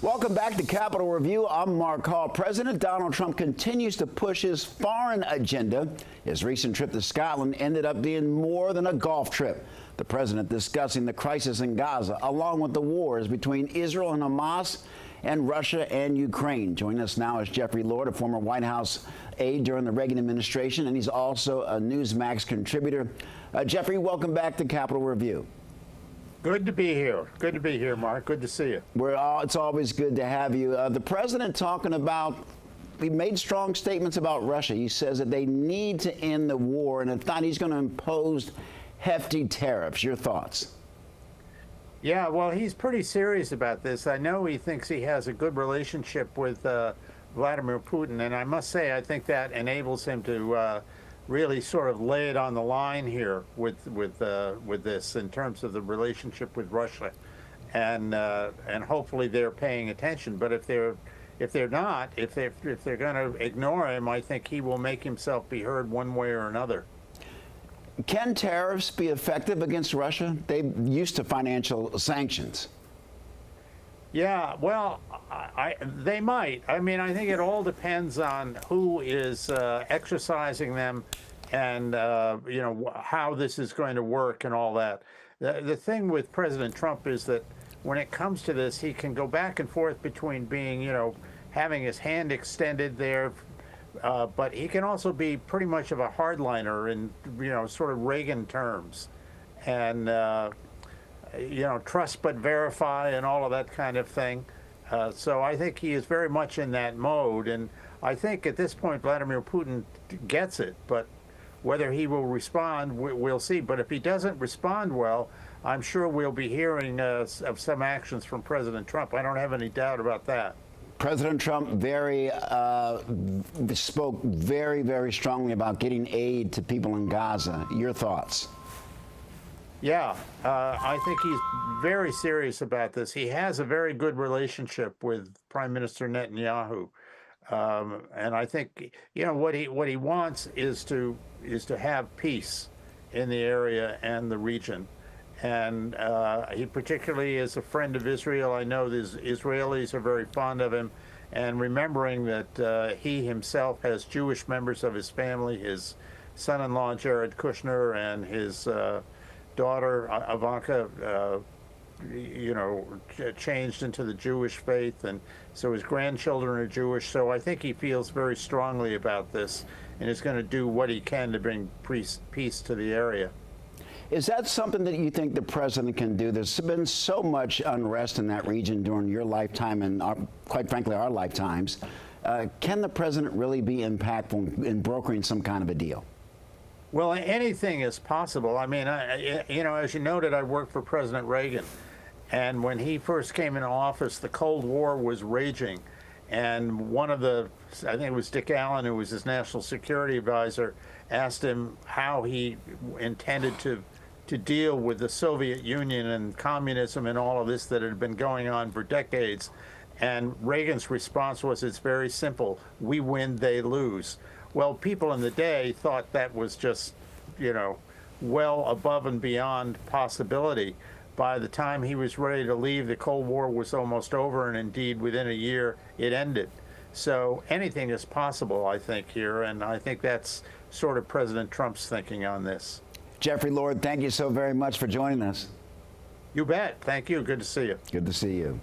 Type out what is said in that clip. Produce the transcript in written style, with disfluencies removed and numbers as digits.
Welcome back to Capitol Review. I'm Mark Hall. President Donald Trump continues to push his foreign agenda. His recent trip to Scotland ended up being more than a golf trip. The president discussing the crisis in Gaza, along with the wars between Israel and Hamas and Russia and Ukraine. Joining us now is Jeffrey Lord, a former White House aide during the Reagan administration, and he's also a Newsmax contributor. Jeffrey, welcome back to Capitol Review. Good to be here. Good to be here, Mark. Good to see you. It's always good to have you. The president talking about, he made strong statements about Russia. He says that they need to end the war, and if not, he's going to impose hefty tariffs. Your thoughts? Yeah, well, he's pretty serious about this. I know he thinks he has a good relationship with Vladimir Putin, and I must say I think that enables him to really sort of lay it on the line here with this in terms of the relationship with Russia, and hopefully they're paying attention. But if they're not, if they're going to ignore him, I think he will make himself be heard one way or another. Can tariffs be effective against Russia? They're used to financial sanctions. Yeah, well, they might. I mean, I think it all depends on who is exercising them and, you know, how this is going to work and all that. The thing with President Trump is that when it comes to this, he can go back and forth between being, you know, having his hand extended there, but he can also be pretty much of a hardliner in, you know, sort of Reagan terms. And, you know, trust but verify and all of that kind of thing. So I think he is very much in that mode. And I think at this point, Vladimir Putin gets it. But whether he will respond, we'll see. But if he doesn't respond well, I'm sure we'll be hearing of some actions from President Trump. I don't have any doubt about that. President Trump spoke very, very strongly about getting aid to people in Gaza. Your thoughts? Yeah, I think he's very serious about this. He has a very good relationship with Prime Minister Netanyahu, and I think, you know, what he wants is to have peace in the area and the region. And he particularly is a friend of Israel. I know the Israelis are very fond of him, and remembering that he himself has Jewish members of his family, his son-in-law Jared Kushner and his daughter Ivanka, you know, changed into the Jewish faith, and so his grandchildren are Jewish. So I think he feels very strongly about this and is going to do what he can to bring peace to the area. Is that something that you think the president can do? There's been so much unrest in that region during your lifetime and, quite frankly, our lifetimes. Can the president really be impactful in brokering some kind of a deal? Well, anything is possible. I mean, you know, as you noted, I worked for President Reagan. And when he first came into office, the Cold War was raging. And one of the, I think it was Dick Allen, who was his national security advisor, asked him how he intended to deal with the Soviet Union and communism and all of this that had been going on for decades. And Reagan's response was, it's very simple. We win, they lose. Well, people in the day thought that was just, you know, well above and beyond possibility. By the time he was ready to leave, the Cold War was almost over, and indeed, within a year, it ended. So anything is possible, I think, here, and I think that's sort of President Trump's thinking on this. Jeffrey Lord, thank you so very much for joining us. You bet. Thank you. Good to see you. Good to see you.